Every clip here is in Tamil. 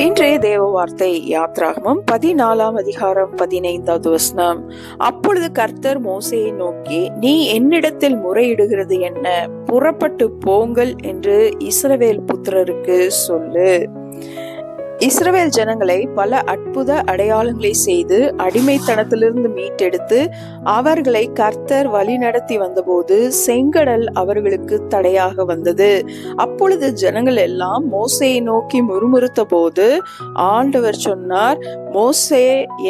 இன்றைய தேவ வார்த்தை யாத்ராகமம் 14ஆம் அதிகாரம் 15வது வசனம். அப்பொழுது கர்த்தர் மோசேயை நோக்கி, நீ என்னிடத்தில் முறையிடுகிறது என்ன? புறப்பட்டு போங்கள் என்று இஸ்ரவேல் புத்திரருக்கு சொல்லு. இஸ்ரவேல் ஜனங்களை பல அற்புத அடையாளங்களை செய்து அடிமைத்தனத்திலிருந்து மீட்டெடுத்து அவர்களை கர்த்தர் வழி நடத்தி வந்தபோது செங்கடல் அவர்களுக்கு தடையாக வந்தது. அப்பொழுது ஜனங்கள் எல்லாம் மோசேயை நோக்கி முறுமுறுத்த போது ஆண்டவர் சொன்னார், மோசே,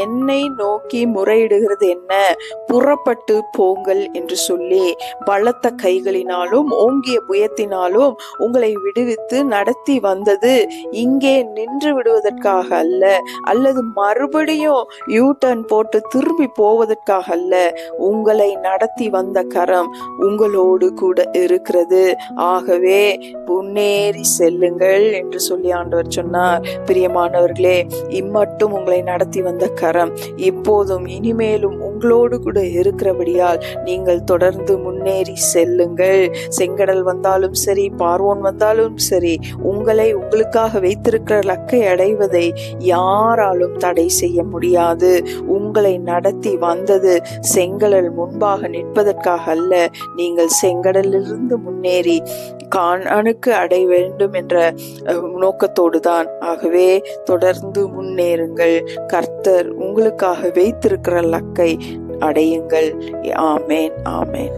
என்னை நோக்கி முறையிடுகிறது என்ன? புறப்பட்டு போங்கள் என்று சொல்லி பலத்த கைகளினாலும் ஓங்கிய புயத்தினாலும் உங்களை விடுவித்து நடத்தி வந்தது இங்கே நின்று விடுவதற்காக அல்ல, அல்லது மறுபடியும் யூ-டர்ன் போட்டு திரும்பி போவதற்காக அல்ல. உங்களை நடத்தி வந்த கரம் உங்களோடு கூட இருக்கிறது. ஆகவே முன்னேறி செல்லுங்கள் என்று சொல்லி ஆண்டவர் சொன்னார். பிரியமானவர்களே, இம்மட்டும் உங்களை நடத்தி வந்த கரம் இப்போதும் இனிமேலும் உங்களோடு கூட இருக்கிறபடியால் நீங்கள் தொடர்ந்து முன்னேறி செல்லுங்கள். செங்கடல் வந்தாலும் சரி, பார்வோன் வந்தாலும் சரி, உங்களை உங்களுக்காக வைத்திருக்கிற லக்கை அடைவதை யாராலும் தடை செய்ய முடியாது. உங்களை நடத்தி வந்தது செங்கடல் முன்பாக நிற்பதற்காக அல்ல, நீங்கள் செங்கடலிலிருந்து முன்னேறி கானானுக்கு அடைய வேண்டும் என்ற நோக்கத்தோடு தான். ஆகவே தொடர்ந்து முன்னேறுங்கள். கர்த்தர் உங்களுக்காக வைத்திருக்கிற லக்கை அடையுங்கள். ஆமேன், ஆமேன்.